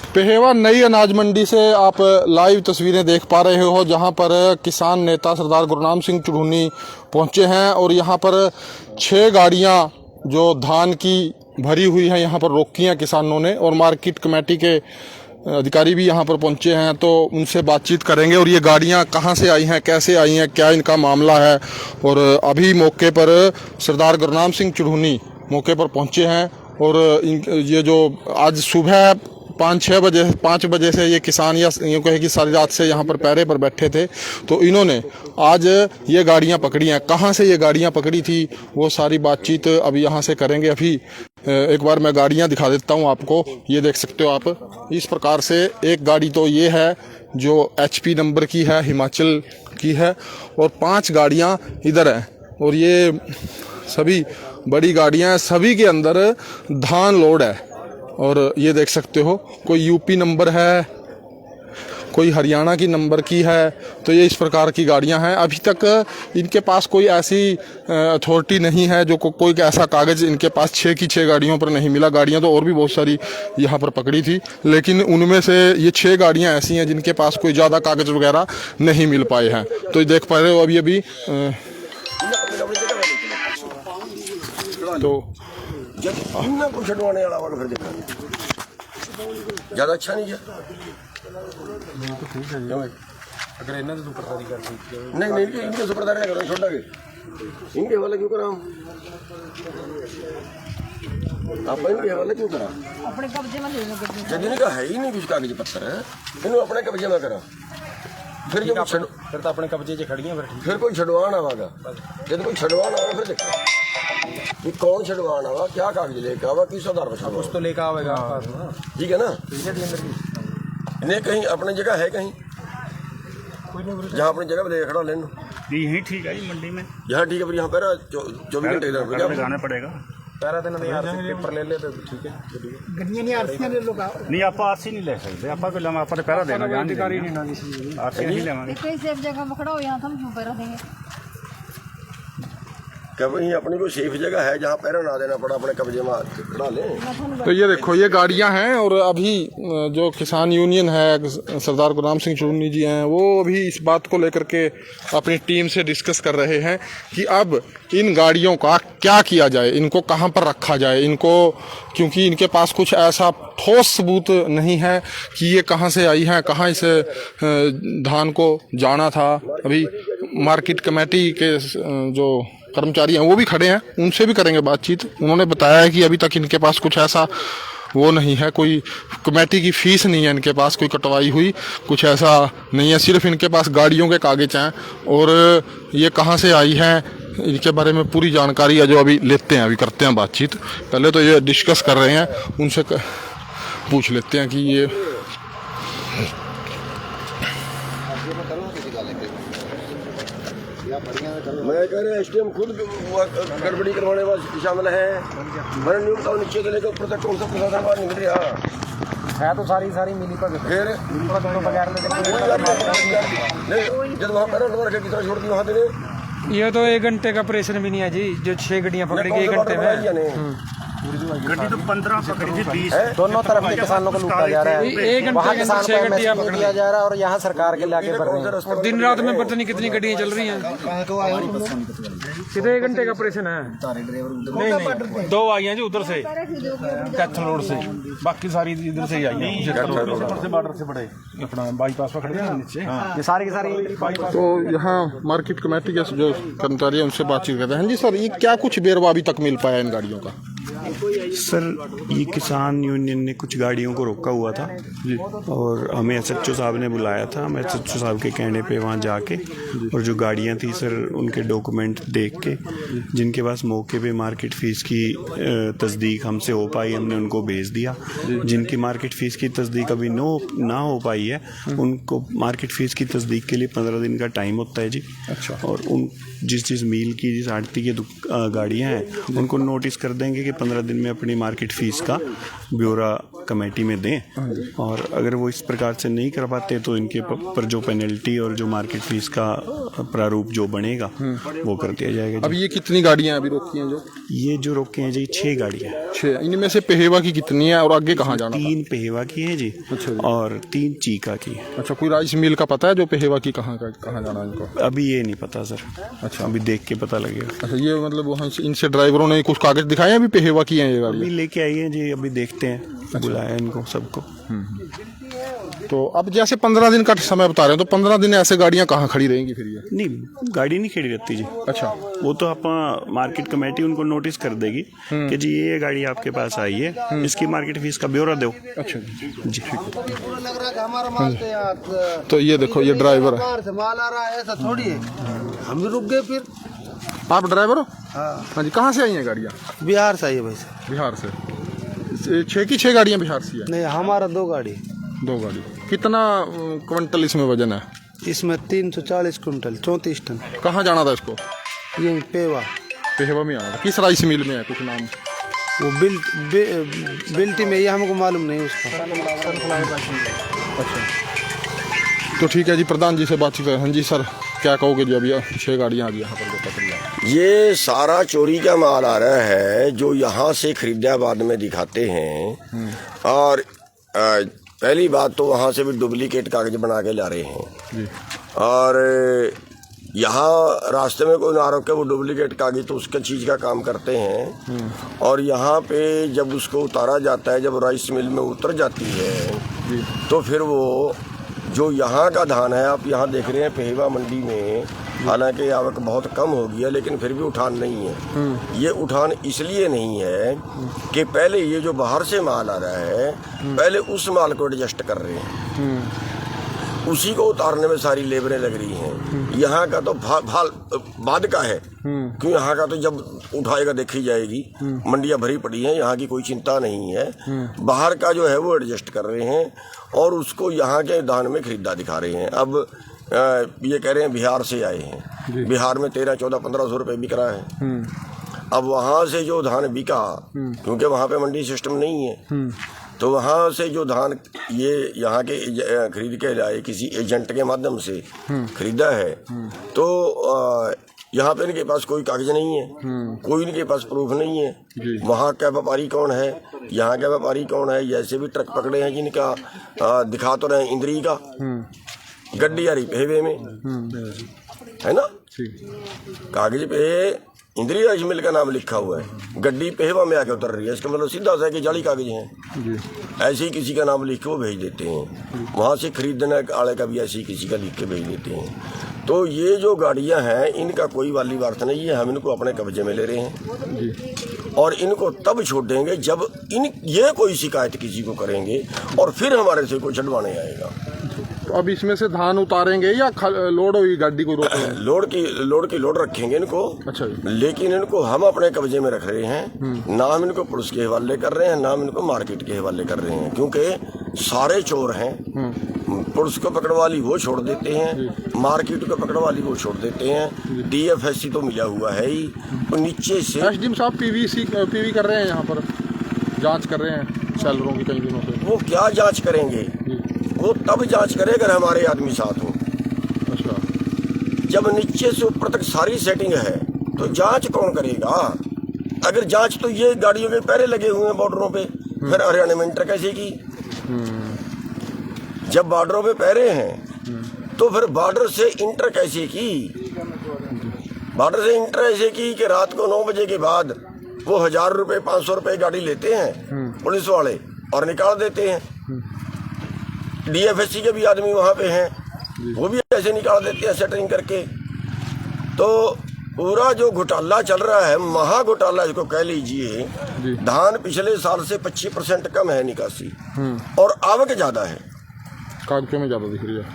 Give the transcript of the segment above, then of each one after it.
पेहेवा नई अनाज मंडी से आप लाइव तस्वीरें देख पा रहे हो, जहां पर किसान नेता सरदार गुरनाम सिंह चुढ़ूनी पहुंचे हैं और यहां पर 6 गाड़ियां जो धान की भरी हुई हैं यहां पर रोकी हैं किसानों ने, और मार्केट कमेटी के अधिकारी भी यहां पर पहुंचे हैं। तो उनसे बातचीत करेंगे और ये गाड़ियां कहां से आई हैं, कैसे आई हैं, क्या इनका मामला है। और अभी मौके पर सरदार गुरनाम सिंह चुढ़ूनी मौके पर पहुंचे हैं और ये जो आज सुबह 5 बजे से ये किसान या यूँ कहे कि सारी रात से यहाँ पर पैरे पर बैठे थे, तो इन्होंने आज ये गाड़ियाँ पकड़ी हैं। कहाँ से ये गाड़ियाँ पकड़ी थी वो सारी बातचीत अभी यहाँ से करेंगे। अभी एक बार मैं गाड़ियाँ दिखा देता हूँ आपको, ये देख सकते हो आप। इस प्रकार से एक गाड़ी तो ये है जो HP नंबर की है, हिमाचल की है, और 5 गाड़ियाँ इधर हैं और ये सभी बड़ी गाड़ियाँ हैं, सभी के अंदर धान लोड है। और ये देख सकते हो कोई UP नंबर है, कोई हरियाणा की नंबर की है। तो ये इस प्रकार की गाड़ियां हैं। अभी तक इनके पास कोई ऐसी अथॉरिटी नहीं है जो कोई ऐसा कागज़ इनके पास 6 की 6 गाड़ियों पर नहीं मिला। गाड़ियां तो और भी बहुत सारी यहाँ पर पकड़ी थी, लेकिन उनमें से ये 6 गाड़ियां ऐसी हैं जिनके पास कोई ज़्यादा कागज़ वगैरह नहीं मिल पाए हैं। तो देख पा रहे हो अभी तो छड़वाने वाला फिर देखा ज्यादा अच्छा नहीं है। अगर इन्हें तो सुपरदारी कर नहीं इनके सुपरदारी करो, छोड़ के इनके हवाले क्यों करा आप इनके हवाले क्यों करा? अपने कब्जे में जब इनका है ही नहीं कुछ कागज पत्तर है, इन्होंने अपने कब्जे में करा। फिर जो फिर तो अपने कब्जे से खड़ी हैं। फिर कोई छड़वान आवागा, जब कोई छड़वान आवा फिर देखो कि कौन छड़वान आवा, क्या कागज लेके आवा, किस आधार पर कुछ तो लेकर आवेगा। ठीक है ना। नहीं कहीं अपनी जगह है, कहीं जहाँ अपनी जगह पर खड़ा लेना यही ठीक है जी, मंडी में यहाँ ठीक है। पर यहाँ पर 24 घंटे जाना पड़ेगा। पैरा दिन पेपर ले ले तो ठीक है। गड्डियां नहीं आरसी ले लो नहीं आप आरसी नहीं ले सकते, आप पैरा देना अधिकारी नहीं, आरसी नहीं लेंगे। कई सेफ जगह में खड़ा हो, यहाँ हम क्यों पैरा देंगे? कहीं अपनी कोई सेफ जगह है जहाँ पैरा ना देना पड़ा, अपने कब्जे में खड़ा ले। तो ये देखो ये गाड़ियां हैं और अभी जो किसान यूनियन है, सरदार गुरनाम सिंह चुढ़ूनी जी हैं, वो अभी इस बात को लेकर के अपनी टीम से डिस्कस कर रहे हैं कि अब इन गाड़ियों का क्या किया जाए, इनको कहां पर रखा जाए इनको, क्योंकि इनके पास कुछ ऐसा ठोस सबूत नहीं है कि ये कहां से आई हैं, कहां इस धान को जाना था। अभी मार्केट कमेटी के जो कर्मचारी हैं वो भी खड़े हैं, उनसे भी करेंगे बातचीत। उन्होंने बताया है कि अभी तक इनके पास कुछ ऐसा वो नहीं है, कोई कमेटी की फीस नहीं है इनके पास, कोई कटवाई हुई कुछ ऐसा नहीं है, सिर्फ इनके पास गाड़ियों के कागज हैं। और ये कहाँ से आई हैं इनके बारे में पूरी जानकारी है जो अभी लेते हैं, अभी करते हैं बातचीत। पहले तो ये डिस्कस कर रहे हैं, उनसे पूछ लेते हैं कि ये मैं कह रहा SDM खुद गड़बड़ी करवाने वाले शामिल है। मैंने न्यूनतम नीचे से लेकर ऊपर तक कौन सा प्रशासन बाहर निकल रहा है तो सारी मिली भगत फिर बगैर जब वहाँ पैरा नंबर रखे कितना छोड़ दी वहाँ देने। ये तो 1 घंटे का ऑपरेशन भी नहीं है जी, जो 6 गाड़ियाँ पकड़ेगी 1 घंटे में। गड्डी तो 15 पकड़ी थी, 20 दोनों तरफ के किसानों को लूटा जा रहा है। 1 घंटे के अंदर 6 गाड़ियाँ पकड़ दिया जा रहा है और यहाँ सरकार के लाके भर रहे हैं। और दिन रात में पता नहीं कितनी गाड़ियाँ चल रही हैं। कितने 1 घंटे का ऑपरेशन है? नहीं 2 आई हैं जी उधर से कैथल रोड से, बाकी सारी इधर से ही आई हैं। बॉर्डर से बड़े अपना बाईपास पर खड़े हैं नीचे, ये सारी की सारी बाईपास। तो यहाँ मार्केट कमेटी के जो कर्मचारी हैं उनसे बातचीत करते हैं। हाँ जी सर, ये क्या कुछ बेरवा अभी तक मिल पाया इन गाड़ियों का? सर ये किसान यूनियन ने कुछ गाड़ियों को रोका हुआ था और हमें SHO साहब ने बुलाया था। हम SHO साहब के कहने पे वहाँ जाके और जो गाड़ियाँ थी सर उनके डॉक्यूमेंट देख के, जिनके पास मौके पे मार्केट फ़ीस की तस्दीक हमसे हो पाई हमने उनको भेज दिया। जिनकी मार्केट फ़ीस की तस्दीक अभी ना हो पाई है उनको मार्केट फ़ीस की तस्दीक के लिए 15 दिन का टाइम होता है जी। अच्छा। और उन जिस मील की जिस आड़ती की गाड़ियाँ हैं उनको नोटिस कर देंगे कि 15 दिन में में अपनी मार्केट फीस का ब्यौरा कमेटी में दें, और अगर वो इस प्रकार से नहीं कर पाते तो इनके पर जो पेनल्टी और जो मार्केट फीस का प्रारूप जो बनेगा वो कर दिया जाएगा। अब ये कितनी गाड़ियां अभी रोकी हैं? जो ये जो रोके हैं जी 6 गाड़ियाँ। 6, इनमें से पेहेवा की कितनी है और आगे कहाँ जाना? 3 पेहेवा की है जी, और 3 चीका की। अच्छा, कोई राइस मिल का पता है जो पेहेवा की कहाँ जाना है इनको? अभी ये नहीं पता सर। अच्छा, अभी देख के पता लगेगा। अच्छा, ये मतलब वहाँ से इनसे ड्राइवरों ने कुछ कागज दिखाए हैं अभी पेहेवा की हैं ये गाड़ी? अभी लेके आई है जी, अभी देखते हैं। बुलाया इनको सबको। तो अब जैसे 15 दिन का समय बता रहे हैं, तो 15 दिन ऐसे गाड़ियां कहाँ खड़ी रहेंगी फिर ये? नहीं, गाड़ी नहीं खड़ी रहती जी। अच्छा, वो तो आप मार्केट कमेटी उनको नोटिस कर देगी कि जी ये गाड़ी आपके पास आई है, इसकी मार्केट फीस का ब्यौरा दो। अच्छा जी। तो ये देखो, ये ड्राइवर है। बाहर से माल आ रहा है, ऐसा थोड़ी है। हम भी रुक गए फिर। आप ड्राइवर हो? हाँ, हाँ जी। कहाँ से आई हैं गाड़ियाँ? बिहार से आई है भाई साहब। बिहार से। 6 की 6 गाड़ियाँ बिहार से है? नहीं, हमारा 2 गाड़ी। 2 गाड़ी। कितना क्विंटल इसमें वजन है? इसमें 340 कुंटल, 34 टन। कहाँ जाना था इसको? ये पेवा। पेहेवा में आना था। किस राइस मिल में है, कुछ नाम? वो बिल्टी में, ये हमको मालूम नहीं उसका। अच्छा, तो ठीक है जी, प्रधान जी से बातचीत करें। हाँ जी सर, क्या कहोगे जी? अभी 6 गाड़ियाँ आज यहाँ पर पकड़ लिया। ये सारा चोरी का माल आ रहा है जो यहाँ से फरीदाबाद में दिखाते हैं, और पहली बात तो वहाँ से भी डुप्लीकेट कागज बना के ला रहे हैं, और यहाँ रास्ते में कोई ना रोके वो डुप्लीकेट कागज तो उसका चीज़ का काम करते हैं, और यहाँ पे जब उसको उतारा जाता है, जब राइस मिल में उतर जाती है, तो फिर वो जो यहाँ का धान है, आप यहाँ देख रहे हैं पेहेवा मंडी में, हालांकि आवक बहुत कम हो गई है, लेकिन फिर भी उठान नहीं है। ये उठान इसलिए नहीं है कि पहले ये जो बाहर से माल आ रहा है, पहले उस माल को एडजस्ट कर रहे हैं, उसी को उतारने में सारी लेबरें लग रही हैं। यहाँ का तो बाद का है, क्यों यहाँ का तो जब उठाएगा देखी जाएगी, मंडियाँ भरी पड़ी हैं, यहाँ की कोई चिंता नहीं है। बाहर का जो है वो एडजस्ट कर रहे हैं और उसको यहाँ के धान में खरीदा दिखा रहे हैं। अब ये कह रहे हैं बिहार से आए हैं, बिहार में 1300, 1400, 1500 रुपये बिक रहा है। अब वहाँ से जो धान बिका, क्योंकि वहाँ पे मंडी सिस्टम नहीं है, तो वहाँ से जो धान ये यहाँ के खरीद के लाए, किसी एजेंट के माध्यम से खरीदा है, तो यहाँ पे इनके पास कोई कागज नहीं है, कोई इनके पास प्रूफ नहीं है। वहाँ का व्यापारी कौन है, यहाँ का व्यापारी कौन है? जैसे भी ट्रक पकड़े हैं जिनका दिखा तो रहे इंद्री का, गड्डी आ रही पेहेवे में, है ना, कागज पे इंद्री राइस मिल का नाम लिखा हुआ है, गड्डी पेहेवा में आके उतर रही है, इसका मतलब सीधा सा है कि जाली कागज हैं। ऐसे ही किसी का नाम लिख के वो भेज देते हैं, वहाँ से खरीदने वाले का भी ऐसे ही किसी का लिख के भेज देते हैं। तो ये जो गाड़ियाँ हैं, इनका कोई वाली वार्ता नहीं है, हम इनको अपने कब्जे में ले रहे हैं, और इनको तब छोड़ेंगे जब ये कोई शिकायत किसी को करेंगे, और फिर हमारे से कोई छड़वाने आएगा। तो अब इसमें से धान उतारेंगे या लोड हुई गाड़ी को रोकेंगे? लोड की लोड रखेंगे इनको। अच्छा, लेकिन इनको हम अपने कब्जे में रख रहे हैं, ना हम इनको पुलिस के हवाले कर रहे हैं, ना हम इनको मार्केट के हवाले कर रहे हैं, क्योंकि सारे चोर हैं। पुलिस को पकड़वा ली वो छोड़ देते हैं, मार्केट को पकड़वा ली वो छोड़ देते हैं, DFSC तो मिला हुआ है ही, तो नीचे से एसडीएम साहब पीवी कर रहे हैं, यहाँ पर जांच कर रहे हैं सेलरों की कई दिनों से। वो क्या जांच करेंगे? वो तब जांच करे अगर हमारे आदमी साथ हो। अच्छा, जब नीचे से ऊपर तक सारी सेटिंग है तो जांच कौन करेगा? अगर जांच तो ये गाड़ियों के पैरे लगे हुए हैं बॉर्डरों पे, फिर हरियाणा में इंटर कैसे की? जब बॉर्डरों पे पैरे हैं तो फिर बॉर्डर से इंटर कैसे की? बॉर्डर से इंटर ऐसे की कि रात को 9 बजे के बाद वो 1000 रुपये 500 रुपये गाड़ी लेते हैं पुलिस वाले और निकाल देते हैं। DFSC के भी आदमी वहाँ पे हैं, वो भी ऐसे निकाल देते हैं सेटरिंग करके। तो पूरा जो घोटाला चल रहा है, महा घोटाला इसको कह लीजिए। धान पिछले साल से 25% कम है निकासी, और आवक ज्यादा है, कागजों में ज्यादा दिख रही है,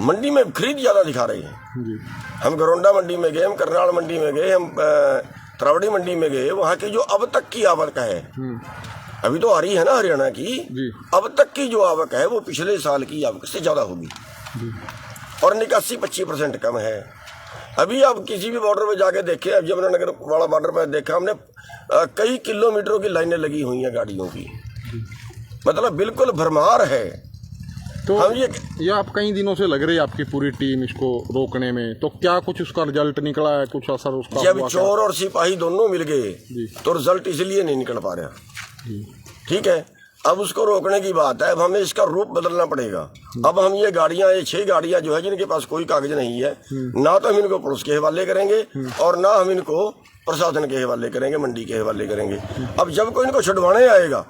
मंडी में खरीद ज्यादा दिखा रही है। हम गरोंडा मंडी में गए, हम करनाल मंडी में गए, हम त्रावड़ी मंडी में गए, वहाँ की जो अब तक की आवक है, अभी तो आ रही है ना हरियाणा की, अब तक की जो आवक है वो पिछले साल की आवक से ज्यादा होगी, और निकासी 25% कम है। अभी आप किसी भी बॉर्डर पे जाके देखें, अब यमुनानगर वाला बॉर्डर पे देखा हमने, कई किलोमीटरों की लाइनें लगी हुई हैं गाड़ियों की, मतलब बिल्कुल भरमार है। तो हम ये आप कई दिनों से लग रही है आपकी पूरी टीम इसको रोकने में, तो क्या कुछ उसका रिजल्ट निकला है, कुछ असर उसका जब हुआ चोर और सिपाही दोनों मिल गए तो रिजल्ट इसलिए नहीं निकल पा रहा। ठीक है, अब उसको रोकने की बात है, अब हमें इसका रूप बदलना पड़ेगा। अब हम ये गाड़ियां, ये 6 गाड़ियां जो है जिनके पास कोई कागज नहीं है, ना तो हम इनको पुलिस के हवाले करेंगे और ना हम इनको प्रशासन के हवाले करेंगे, मंडी के हवाले करेंगे। अब जब कोई इनको छुड़वाने आएगा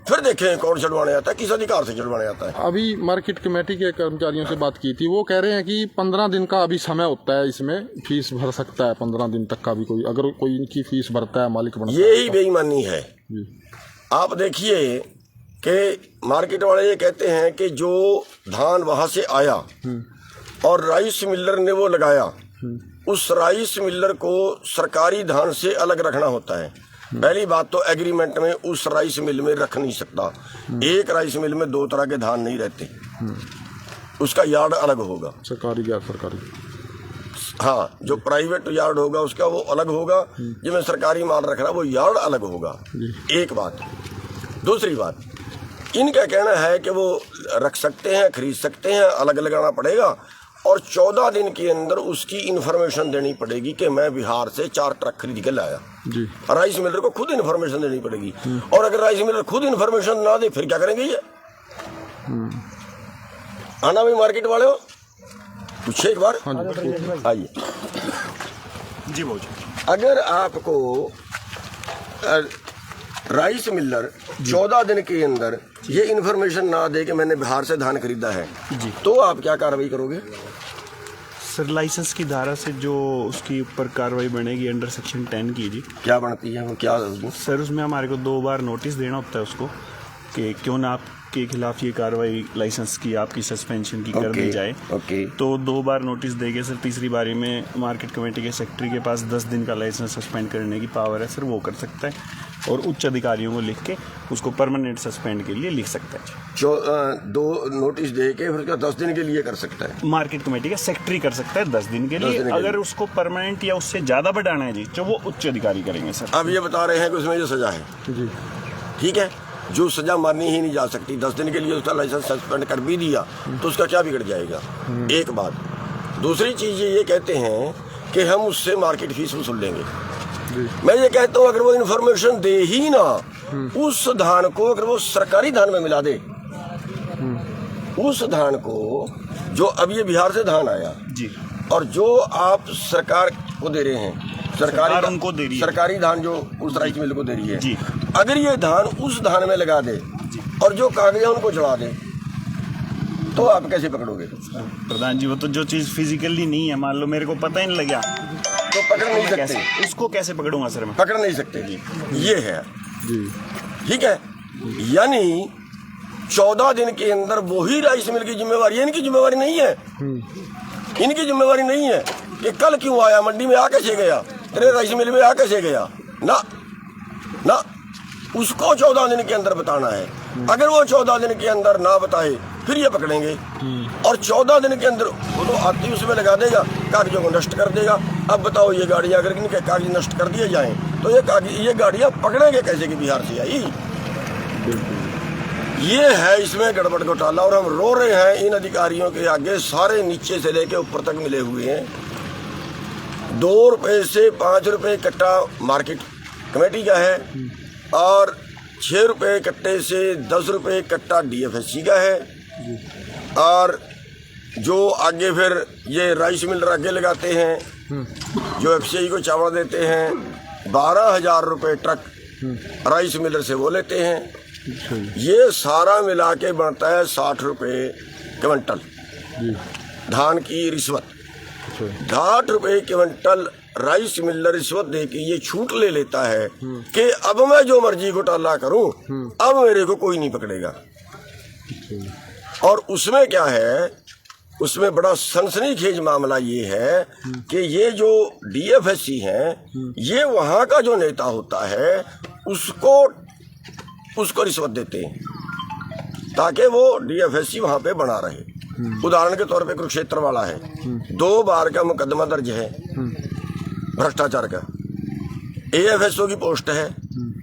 फिर देखें कौन छुड़वाने आता है, किस अधिकार से छुड़वाने आता है। अभी मार्केट कमेटी के कर्मचारियों से बात की थी, वो कह रहे हैं कि 15 दिन का अभी समय होता है, इसमें फीस भर सकता है 15 दिन तक का भी कोई, अगर कोई इनकी फीस भरता है मालिक बनता है। यही बेईमानी है। आप देखिए कि मार्केट वाले ये कहते हैं कि जो धान वहां से आया और राइस मिलर ने वो लगाया, उस राइस मिलर को सरकारी धान से अलग रखना होता है। पहली बात तो एग्रीमेंट में उस राइस मिल में रख नहीं सकता, एक राइस मिल में 2 तरह के धान नहीं रहते, उसका यार्ड अलग होगा, सरकारी गैर सरकारी। हाँ, जो प्राइवेट यार्ड होगा उसका वो अलग होगा, जिसमें सरकारी माल रख रहा है वो यार्ड अलग होगा। एक बात। दूसरी बात, इनका कहना है कि वो रख सकते हैं, खरीद सकते हैं, अलग लगाना पड़ेगा और 14 दिन के अंदर उसकी इन्फॉर्मेशन देनी पड़ेगी कि मैं बिहार से 4 ट्रक खरीद के लाया। राइस मिलर को खुद इन्फॉर्मेशन देनी पड़ेगी, और अगर राइस मिलर खुद इन्फॉर्मेशन ना दे फिर क्या करेंगे ये? आना भी मार्केट वाले हो, पूछे एक बार। आइए जी भाई, अगर आपको राइस मिलर 14 दिन के अंदर ये इन्फॉर्मेशन ना दे कि मैंने बिहार से धान खरीदा है जी, तो आप क्या कार्रवाई करोगे? सर लाइसेंस की धारा से जो उसकी ऊपर कार्रवाई बनेगी अंडर सेक्शन 10 की जी। क्या बनती है वो, क्या? सर उसमें हमारे को 2 बार नोटिस देना होता है उसको कि क्यों ना आपके खिलाफ ये कार्रवाई लाइसेंस की, आपकी सस्पेंशन की कर दी जाए। तो 2 बार नोटिस देंगे सर। तीसरी बारी में मार्केट कमेटी के सेक्रेटरी के पास 10 दिन का लाइसेंस सस्पेंड करने की पावर है सर, वो कर सकता है और उच्च अधिकारियों को लिख के उसको परमानेंट सस्पेंड के लिए लिख सकता है। 2 नोटिस दे के फिर 10 दिन के लिए कर सकता है। मार्केट कमेटी का सेक्रेटरी कर सकता है 10 दिन के लिए। अगर उसको परमानेंट या उससे ज्यादा बढ़ाना है जी तो वो उच्च अधिकारी करेंगे सर। अब ये बता रहे हैं कि उसमें जो सजा है जी, ठीक है, जो सजा मारनी ही नहीं जा सकती, 10 दिन के लिए उसका लाइसेंस सस्पेंड कर भी दिया तो उसका क्या बिगड़ जाएगा? एक बात। दूसरी चीज ये कहते हैं कि हम उससे मार्केट फीस वसूल लेंगे। मैं ये कहता हूँ अगर वो इन्फॉर्मेशन दे ही ना, उस धान को अगर वो सरकारी धान में मिला दे, उस धान को जो अब ये बिहार से धान आया जी, और जो आप सरकार को दे रहे हैं, सरकार उनको दे रही है, सरकारी धान जो उस राइस मिल को दे रही है जी, अगर ये धान उस धान में लगा दे और जो कागज है उनको चढ़ा दे तो आप कैसे पकड़ोगे? प्रधान जी वो तो जो चीज फिजिकली नहीं है, मान लो मेरे को पता ही नहीं लगा तो पकड़ नहीं सकते। उसको कैसे पकड़ूंगा सर मैं? पकड़ नहीं सकते जी, ये है ठीक है। यानी 14 दिन के अंदर वही राइस मिल की जिम्मेवारी है, इनकी जिम्मेवारी नहीं है। इनकी जिम्मेवारी नहीं है कि कल क्यों आया, मंडी में आ कैसे गया, तेरे राइस मिल में आ कैसे गया, ना ना, उसको 14 दिन के अंदर बताना है। अगर वो 14 दिन के अंदर ना बताए फिर ये पकड़ेंगे, और 14 दिन के अंदर वो तो आती उसमें लगा देगा, कागजों को नष्ट कर देगा। अब बताओ ये गाड़ियां अगर इनके कागज नष्ट कर दिए जाएं तो ये गाड़ियां पकड़ेंगे कैसे कि बिहार से आई? ये है इसमें गड़बड़ घोटाला, और हम रो रहे हैं इन अधिकारियों के आगे। सारे नीचे से लेके ऊपर तक मिले हुए हैं। 2 रुपए से 5 रुपए कट्टा मार्केट कमेटी का है और 6 रुपए कट्टे से 10 रुपए कट्टा DFSC का है, और जो आगे फिर ये राइस मिलर आगे लगाते हैं, जो FCI को चावल देते हैं, 12,000 रुपए ट्रक राइस मिलर से वो लेते हैं। ये सारा मिला के बनता है 60 रुपए क्विंटल धान की रिश्वत। 60 रुपए क्विंटल राइस मिलर रिश्वत दे के ये छूट ले लेता है कि अब मैं जो मर्जी घोटाला करूं, अब मेरे को कोई नहीं पकड़ेगा। और उसमें क्या है, उसमें बड़ा सनसनीखेज मामला ये है कि ये जो DFSC है, ये वहां का जो नेता होता है उसको रिश्वत देते हैं ताकि वो DFSC वहां पे बना रहे। उदाहरण के तौर पे कुरुक्षेत्र वाला है, 2 बार का मुकदमा दर्ज है भ्रष्टाचार का, एएफएसओ की पोस्ट है,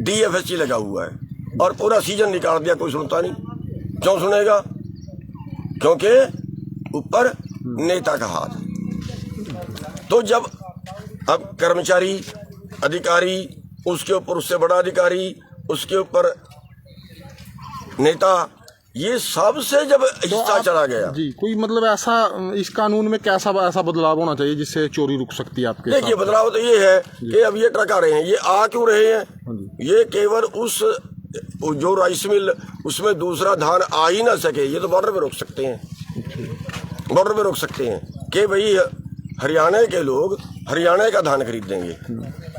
डीएफएससी लगा हुआ है और पूरा सीजन निकाल दिया, कोई सुनता नहीं। क्यों सुनेगा? क्योंकि ऊपर नेता का हाथ। तो जब अब कर्मचारी, अधिकारी, उसके ऊपर उससे बड़ा अधिकारी, उसके ऊपर नेता, ये सबसे जब हिस्सा चला गया। जी, कोई मतलब ऐसा इस कानून में कैसा ऐसा बदलाव होना चाहिए जिससे चोरी रुक सकती है आपके? देखिए, बदलाव तो ये है कि अब ये ट्रक आ रहे हैं, ये आ क्यों रहे हैं? ये केवल उस जो राइस मिल उसमें दूसरा धान आ ही ना सके, ये तो बॉर्डर पे रोक सकते हैं, बॉर्डर पे रोक सकते हैं कि भाई हरियाणा के लोग हरियाणा का धान खरीद देंगे।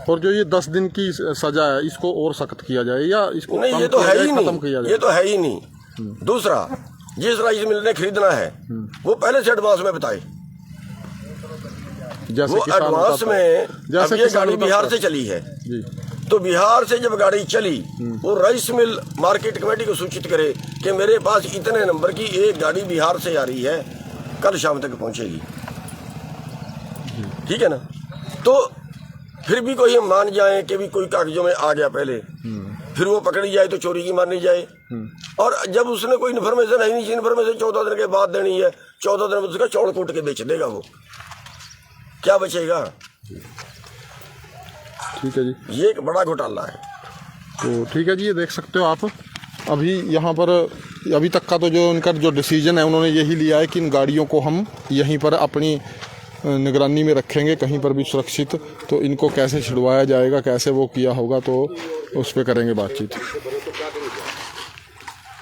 और जो ये 10 दिन की सजा है, इसको और सख्त किया जाए या इसको नहीं, ये तो है ही नहीं, ये तो है ही नहीं। दूसरा, जिस राइस मिल ने खरीदना है वो पहले से एडवांस में बताए। वो एडवांस में, अब ये गाड़ी बिहार से चली है जी, तो बिहार से जब गाड़ी चली वो राइस मिल मार्केट कमेटी को सूचित करे कि मेरे पास इतने नंबर की एक गाड़ी बिहार से आ रही है, कल शाम तक पहुंचेगी। ठीक है ना? तो फिर भी कोई मान जाए कि भी कोई कागजों में आ गया पहले, फिर वो पकड़ी जाए तो चोरी की मानी जाए। और जब उसने कोई इन्फॉर्मेशन है नहीं, इन्फॉर्मेशन 14 दिन के बाद देनी है, 14 दिन में उसका चौड़ कूट के बेच देगा, वो क्या बचेगा? ठीक है जी, ये एक बड़ा घोटाला है। तो ठीक है जी, ये देख सकते हो आप। अभी यहाँ पर अभी तक का तो जो उनका जो डिसीजन है उन्होंने यही लिया है कि इन गाड़ियों को हम यहीं पर अपनी निगरानी में रखेंगे, कहीं पर भी सुरक्षित। तो इनको कैसे छिड़वाया जाएगा, कैसे वो किया होगा, तो उस पर करेंगे बातचीत।